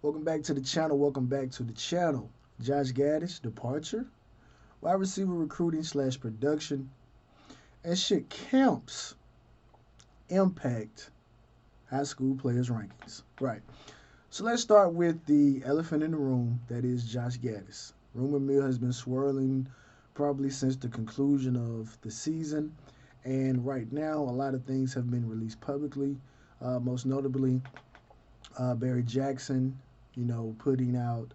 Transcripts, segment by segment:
Welcome back to the channel. Welcome back to the channel. Josh Gaddis, departure, wide receiver recruiting slash production, and shit camps impact high school players' rankings. Right. So let's start with the elephant in the room that is Josh Gaddis. Rumor mill has been swirling probably since the conclusion of the season, and right now a lot of things have been released publicly. Most notably, Barry Jackson, putting out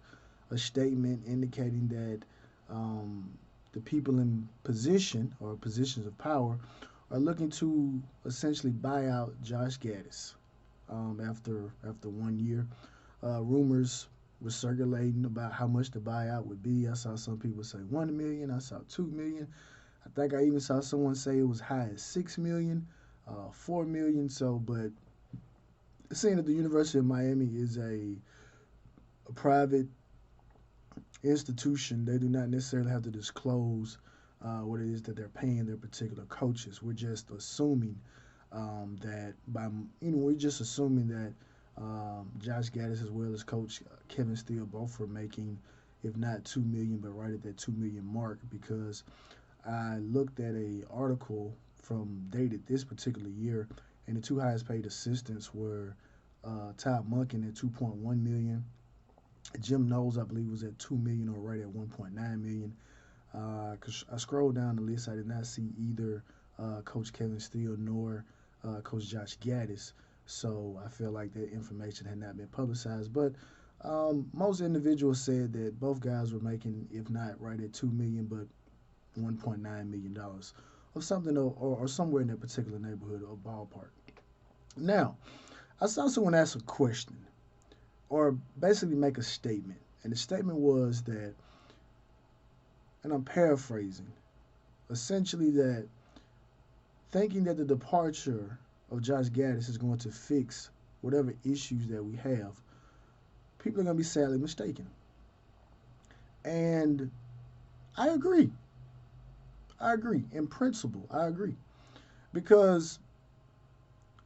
a statement indicating that um, the people in position or positions of power are looking to essentially buy out Josh Gaddis after 1 year. Rumors were circulating about how much the buyout would be. I saw some people say 1 million. I saw 2 million. I think I even saw someone say it was high as 6 million, 4 million. So, but seeing that the University of Miami is a private institution, they do not necessarily have to disclose what it is that they're paying their particular coaches. We're just assuming that we're just assuming that Josh Gaddis as well as Coach Kevin Steele both were making, if not 2 million, but right at that 2 million mark. Because I looked at a article from dated this particular year, and the two highest paid assistants were Todd Monken at 2.1 million. Jim Knowles, I believe, was at 2 million or right at 1.9 million. Cause I scrolled down the list, I did not see either Coach Kevin Steele nor Coach Josh Gaddis. So I feel like that information had not been publicized. But most individuals said that both guys were making, if not right at 2 million, but $1.9 million or something, or somewhere in that particular neighborhood or ballpark. Now, I saw someone ask a question or basically make a statement, and the statement was that, and I'm paraphrasing, essentially that thinking that the departure of Josh Gaddis is going to fix whatever issues that we have, people are going to be sadly mistaken. And I agree. I agree. In principle, I agree. Because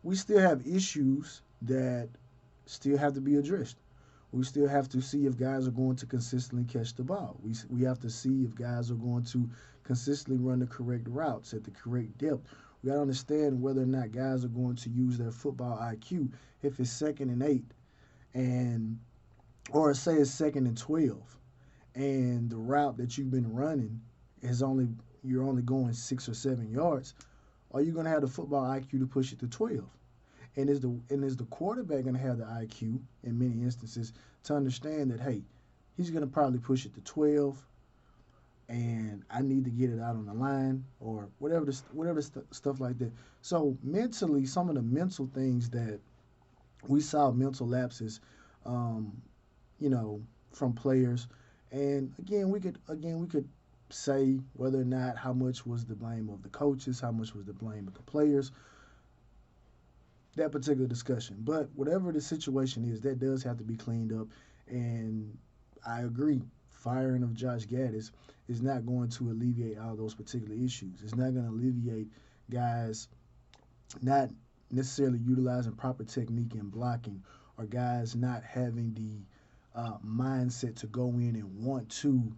we still have issues that still have to be addressed. We still have to see if guys are going to consistently catch the ball. We have to see if guys are going to consistently run the correct routes at the correct depth. We got to understand whether or not guys are going to use their football IQ if it's 2nd and 8, and or say it's 2nd and 12, and the route that you've been running is you're only going 6 or 7 yards. Are you going to have the football IQ to push it to 12? And is the quarterback going to have the IQ in many instances to understand that, hey, he's going to probably push it to 12, and I need to get it out on the line or stuff like that. So mentally, some of the mental things that we saw, mental lapses, um, you know, from players, and again we could say whether or not how much was the blame of the coaches, how much was the blame of the players, that particular discussion. But whatever the situation is, that does have to be cleaned up. And I agree, firing of Josh Gaddis is not going to alleviate all those particular issues. It's not going to alleviate guys not necessarily utilizing proper technique in blocking, or guys not having the mindset to go in and want to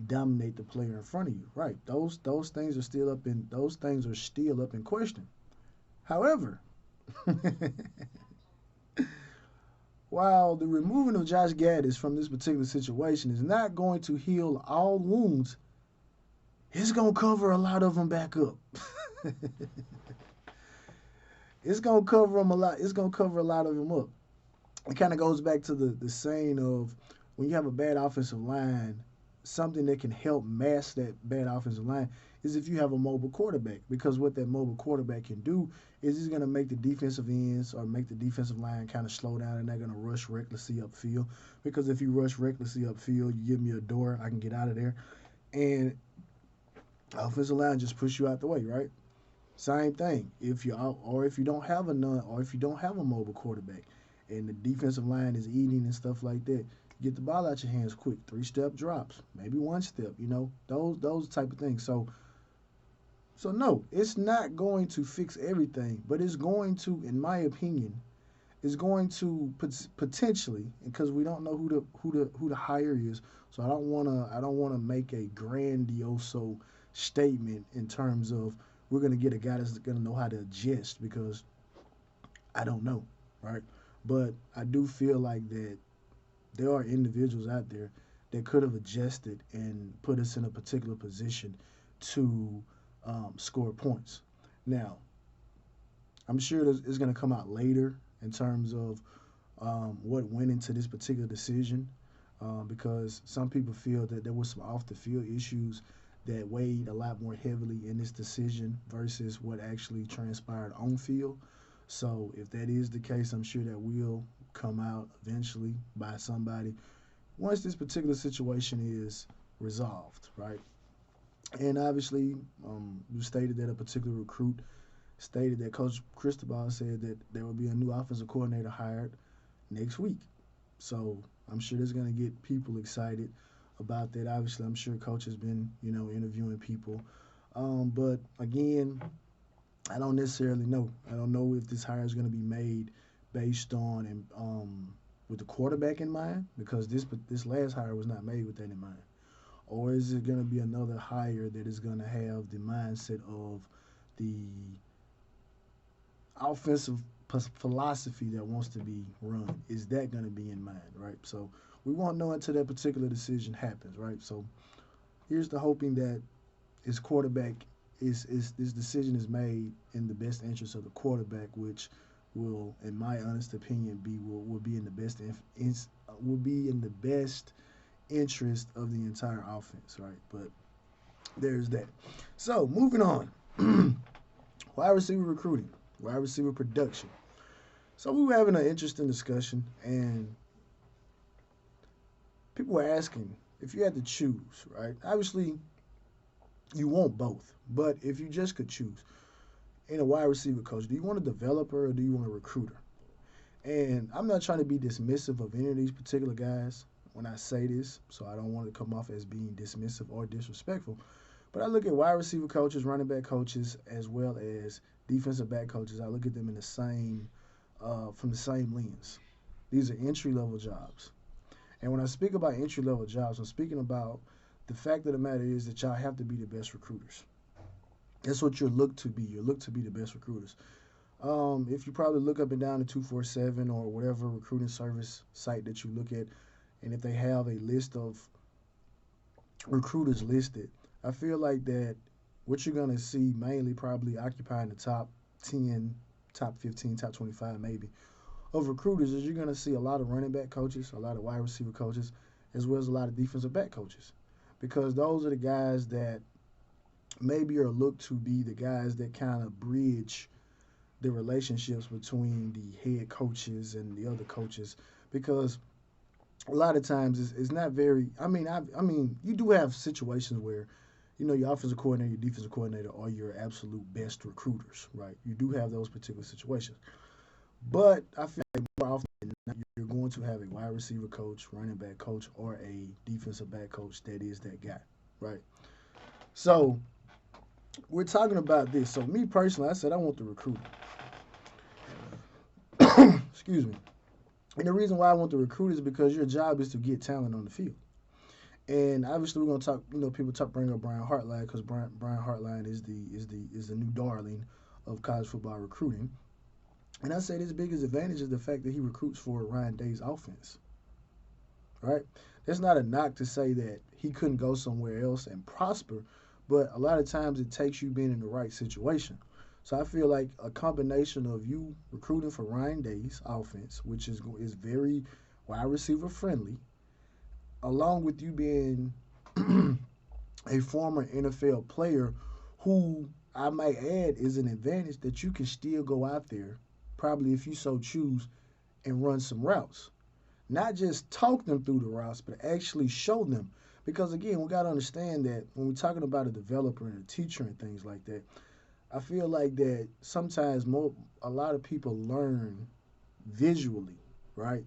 dominate the player in front of you. Right? Those things are still up in question. However, while the removing of Josh Gaddis from this particular situation is not going to heal all wounds, it's going to cover a lot of them back up. It's going to cover them a lot. It's going to cover a lot of them up. It kind of goes back to the saying of, when you have a bad offensive line, something that can help mask that bad offensive line is if you have a mobile quarterback. Because what that mobile quarterback can do is he's going to make the defensive ends or make the defensive line kind of slow down, and they're going to rush recklessly upfield. Because if you rush recklessly upfield, you give me a door, I can get out of there. And offensive line just push you out the way, right? Same thing. If you out, or if you don't have a none, or if you don't have a mobile quarterback, and the defensive line is eating and stuff like that, get the ball out your hands quick. 3-step drops, maybe 1 step. Those type of things. So no, it's not going to fix everything, but it's going to, in my opinion, is going to potentially, because we don't know who the hire is. So I don't wanna make a grandiose statement in terms of we're gonna get a guy that's gonna know how to adjust because I don't know, right? But I do feel like that there are individuals out there that could have adjusted and put us in a particular position to score points. Now, I'm sure it's going to come out later in terms of what went into this particular decision, because some people feel that there was some off the field issues that weighed a lot more heavily in this decision versus what actually transpired on field. So if that is the case, I'm sure that will come out eventually by somebody once this particular situation is resolved, right? And obviously, you stated that a particular recruit stated that Coach Cristobal said that there will be a new offensive coordinator hired next week. So I'm sure that's going to get people excited about that. Obviously, I'm sure Coach has been, interviewing people. But again, I don't necessarily know. I don't know if this hire is going to be made based on with the quarterback in mind, because this last hire was not made with that in mind, or is it going to be another hire that is going to have the mindset of the offensive philosophy that wants to be run? Is that going to be in mind, right? So we won't know until that particular decision happens, right? So here's the hoping that his quarterback is this decision is made in the best interest of the quarterback, which will, in my honest opinion, will be in the best will be in the best interest of the entire offense, right? But there's that. So moving on, wide receiver recruiting, wide receiver production. So we were having an interesting discussion, and people were asking if you had to choose, right? Obviously, you want both, but if you just could choose in a wide receiver coach, do you want a developer or do you want a recruiter? And I'm not trying to be dismissive of any of these particular guys when I say this, so I don't want to come off as being dismissive or disrespectful. But I look at wide receiver coaches, running back coaches, as well as defensive back coaches. I look at them in the same, from the same lens. These are entry level jobs. And when I speak about entry level jobs, I'm speaking about the fact of the matter is that y'all have to be the best recruiters. That's what you're looked to be. You're looked to be the best recruiters. If you probably look up and down the 247 or whatever recruiting service site that you look at, and if they have a list of recruiters listed, I feel like that what you're going to see mainly probably occupying the top 10, top 15, top 25 maybe of recruiters is you're going to see a lot of running back coaches, a lot of wide receiver coaches, as well as a lot of defensive back coaches. Because those are the guys that maybe are looked to be the guys that kind of bridge the relationships between the head coaches and the other coaches. Because a lot of times it's not very. I mean, you do have situations where, your offensive coordinator, your defensive coordinator are your absolute best recruiters, right? You do have those particular situations. But I feel like more often than not, you're going to have a wide receiver coach, running back coach, or a defensive back coach that is that guy, right? So we're talking about this. So me personally, I said I want the recruiter. Excuse me. And the reason why I want the recruiter is because your job is to get talent on the field. And obviously, we're gonna talk. People bring up Brian Hartline because Brian Hartline is the new darling of college football recruiting. And I say his biggest advantage is the fact that he recruits for Ryan Day's offense. Right? That's not a knock to say that he couldn't go somewhere else and prosper, but a lot of times it takes you being in the right situation. So I feel like a combination of you recruiting for Ryan Day's offense, which is very wide receiver friendly, along with you being a former NFL player who I might add is an advantage that you can still go out there, probably if you so choose, and run some routes. Not just talk them through the routes, but actually show them. Because again, we got to understand that when we're talking about a developer and a teacher and things like that, I feel like that sometimes a lot of people learn visually, right?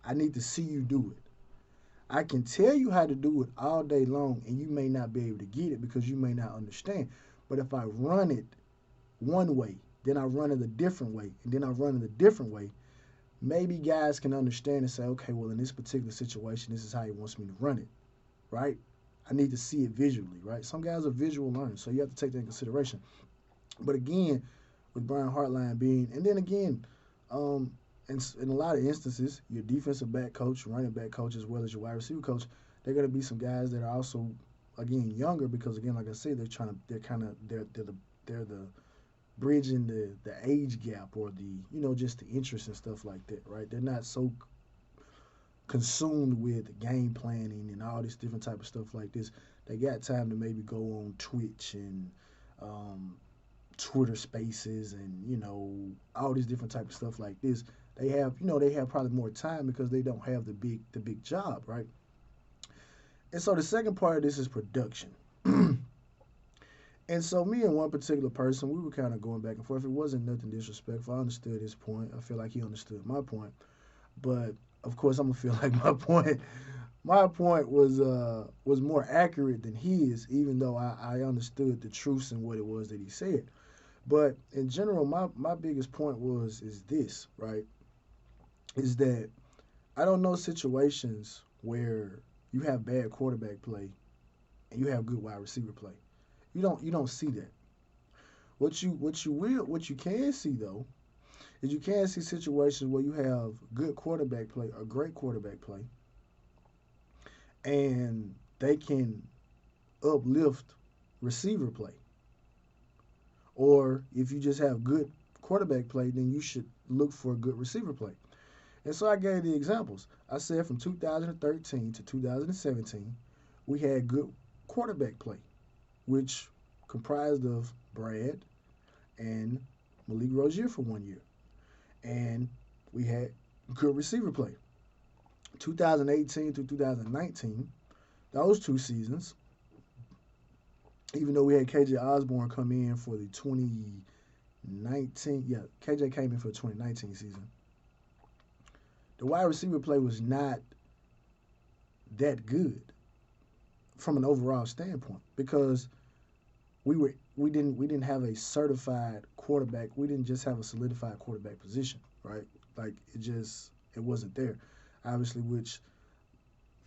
I need to see you do it. I can tell you how to do it all day long, and you may not be able to get it because you may not understand. But if I run it one way then I run it a different way, and then I run it a different way, maybe guys can understand and say, okay, well, in this particular situation, this is how he wants me to run it, right? I need to see it visually, right? Some guys are visual learners, so you have to take that in consideration. But again, with Brian Hartline being, and then again, um, in a lot of instances, your defensive back coach, running back coach, as well as your wide receiver coach, they're going to be some guys that are also, again, younger because, again, like I said, they're the bridging the age gap or the just the interest and stuff like that, right? They're not so consumed with game planning and all this different type of stuff like this. They got time to maybe go on Twitch and um, Twitter Spaces and all these different type of stuff like this. They have probably more time because they don't have the big job, right? And so the second part of this is production. And so me and one particular person, we were kind of going back and forth. It wasn't nothing disrespectful. I understood his point. I feel like he understood my point. But of course, I'm gonna feel like my point was more accurate than his, even though I understood the truths and what it was that he said. But in general, my biggest point is this, right? Is that I don't know situations where you have bad quarterback play and you have good wide receiver play. You don't see that. What you can see though is you can see situations where you have good quarterback play or great quarterback play, and they can uplift receiver play. Or if you just have good quarterback play, then you should look for good receiver play. And so I gave the examples. I said from 2013 to 2017, we had good quarterback play, which comprised of Brad and Malik Rozier for 1 year. And we had good receiver play. 2018 to 2019, those 2 seasons, even though we had KJ Osborne come in for the 2019, yeah, KJ came in for the 2019 season. The wide receiver play was not that good from an overall standpoint because we didn't have a certified quarterback. We didn't just have a solidified quarterback position, right? Like it wasn't there, obviously, which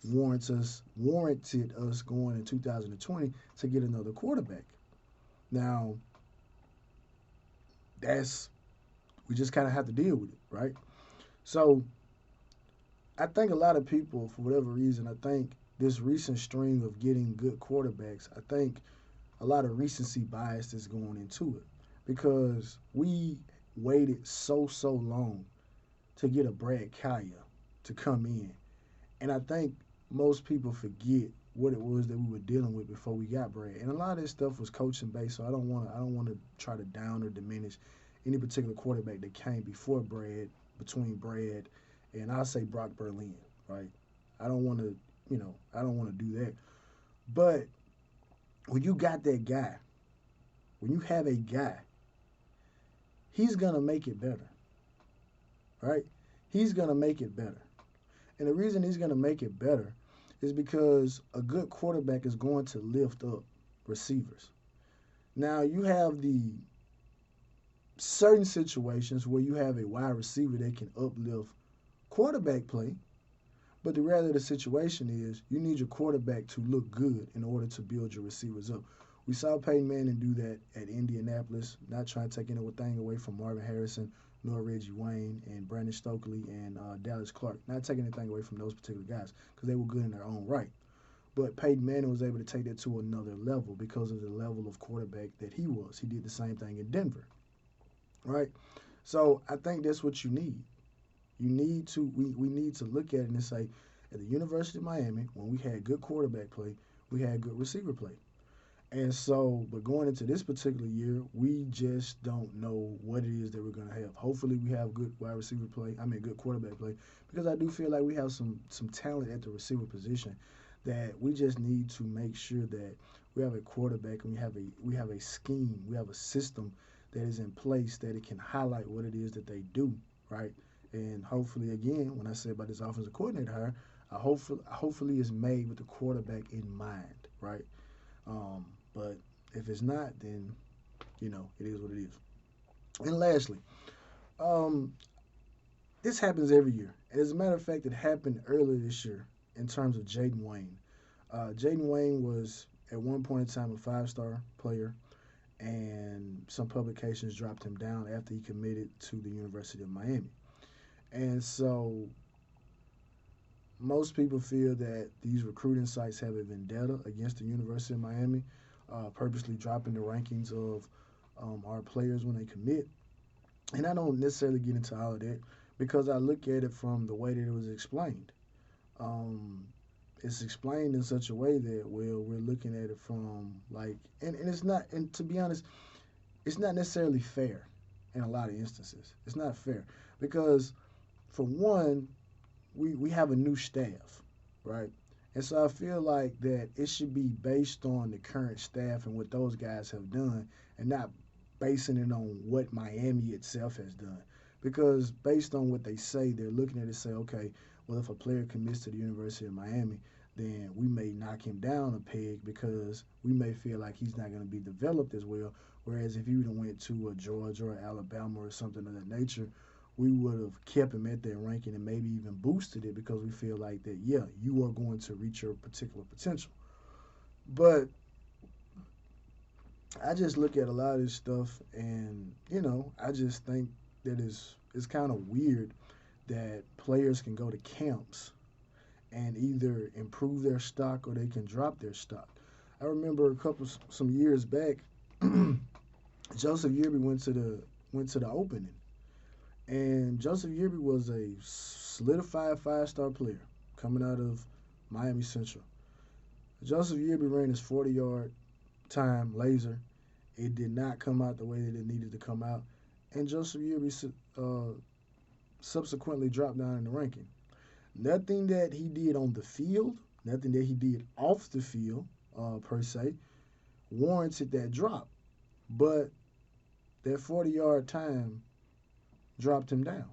warranted us going in 2020 to get another quarterback. Now that's we just kind of have to deal with it, right? So I think a lot of people, for whatever reason, I think this recent string of getting good quarterbacks, I think a lot of recency bias is going into it because we waited so long to get a Brad Kaya to come in, and I think most people forget what it was that we were dealing with before we got Brad. And a lot of this stuff was coaching based, so I don't want to try to down or diminish any particular quarterback that came before Brad, between Brad and I'll say Brock Berlin, right? I don't want to, I don't want to do that. But when you got that guy, when you have a guy, he's gonna make it better, right? He's gonna make it better. And the reason he's going to make it better is because a good quarterback is going to lift up receivers. Now, you have the certain situations where you have a wide receiver that can uplift quarterback play, but the reality of the situation is you need your quarterback to look good in order to build your receivers up. We saw Peyton Manning do that at Indianapolis, not trying to take anything away from Marvin Harrison, nor Reggie Wayne, and Brandon Stokely, and Dallas Clark. Not taking anything away from those particular guys because they were good in their own right. But Peyton Manning was able to take that to another level because of the level of quarterback that he was. He did the same thing in Denver, right? So I think that's what you need. We need to look at it and say, at the University of Miami, when we had good quarterback play, we had good receiver play. And so, but going into this particular year, we just don't know what it is that we're going to have. Hopefully, we have good wide receiver play. I mean, good quarterback play, because I do feel like we have some talent at the receiver position that we just need to make sure that we have a quarterback and we have a scheme, we have a system that is in place that it can highlight what it is that they do, right? And hopefully, again, when I say about this offensive coordinator hire, hopefully it's made with the quarterback in mind, right? But if it's not, then it is what it is. And lastly, um, this happens every year. And as a matter of fact, it happened earlier this year in terms of Jaden Wayne. Jaden Wayne was at one point in time a five-star player, and some publications dropped him down after he committed to the University of Miami. And so most people feel that these recruiting sites have a vendetta against the University of Miami, purposely dropping the rankings of our players when they commit. And I don't necessarily get into all of that because I look at it from the way that it was explained. Um, it's explained in such a way that, well, we're looking at it from like, and it's not, and to be honest, it's not necessarily fair in a lot of instances. It's not fair because, for one, we have a new staff, right? And so I feel like that it should be based on the current staff and what those guys have done, and not basing it on what Miami itself has done. Because based on what they say, they're looking at it and say, okay, well, if a player commits to the University of Miami, then we may knock him down a peg because we may feel like he's not going to be developed as well. Whereas if he would have went to a Georgia or Alabama or something of that nature, we would have kept him at that ranking and maybe even boosted it because we feel like that, yeah, you are going to reach your particular potential. But I just look at a lot of this stuff and, I just think that it's kind of weird that players can go to camps and either improve their stock or they can drop their stock. I remember some years back, Joseph Yearby went to the opening, and Joseph Yearby was a solidified five-star player coming out of Miami Central. Joseph Yearby ran his 40-yard time laser. It did not come out the way that it needed to come out, and Joseph Yearby subsequently dropped down in the ranking. Nothing that he did on the field, nothing that he did off the field, per se, warranted that drop. But that 40-yard time dropped him down.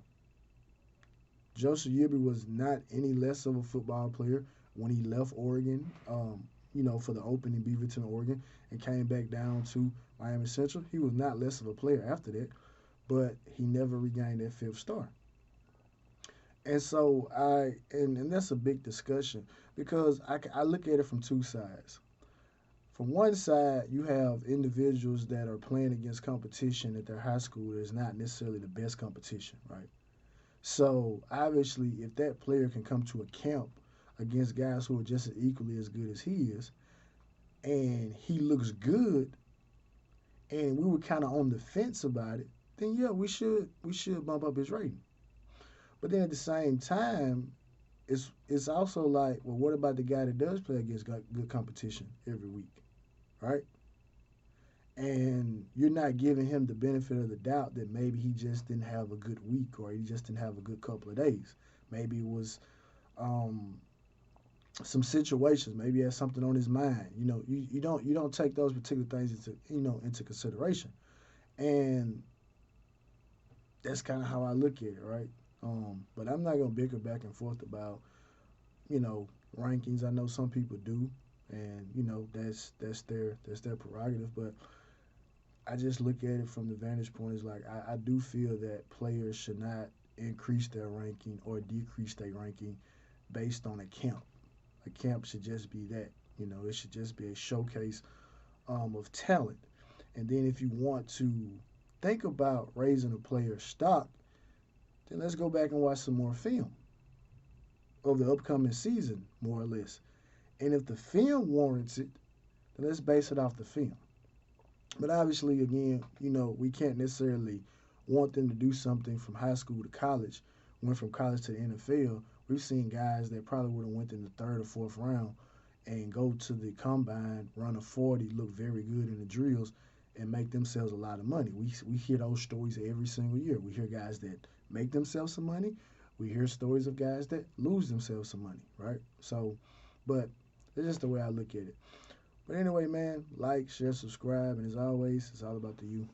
Joseph Yearby was not any less of a football player when he left Oregon, for the open in Beaverton, Oregon, and came back down to Miami Central. He was not less of a player after that, but he never regained that fifth star. And so and that's a big discussion because I look at it from two sides. From one side, you have individuals that are playing against competition at their high school that is not necessarily the best competition, right? So obviously, if that player can come to a camp against guys who are just as equally as good as he is, and he looks good, and we were kind of on the fence about it, then yeah, we should bump up his rating. But then at the same time, it's also like, well, what about the guy that does play against good competition every week, right? And you're not giving him the benefit of the doubt that maybe he just didn't have a good week or he just didn't have a good couple of days. Maybe it was um, some situations. Maybe he has something on his mind. You don't take those particular things into consideration, and that's kind of how I look at it, right? But I'm not gonna bicker back and forth about you know rankings. I know some people do, and that's their prerogative. But I just look at it from the vantage point is like I do feel that players should not increase their ranking or decrease their ranking based on a camp. A camp should just be that. It should just be a showcase of talent. And then if you want to think about raising a player's stock, then let's go back and watch some more film of the upcoming season, more or less. And if the film warrants it, then let's base it off the film. But obviously, again, we can't necessarily want them to do something from high school to college, went from college to the NFL. We've seen guys that probably would have went in the third or fourth round and go to the combine, run a 40, look very good in the drills, and make themselves a lot of money. We hear those stories every single year. We hear guys that make themselves some money. We hear stories of guys that lose themselves some money, right? So, but it's just the way I look at it. But anyway, man, like, share, subscribe, and as always, it's all about the you.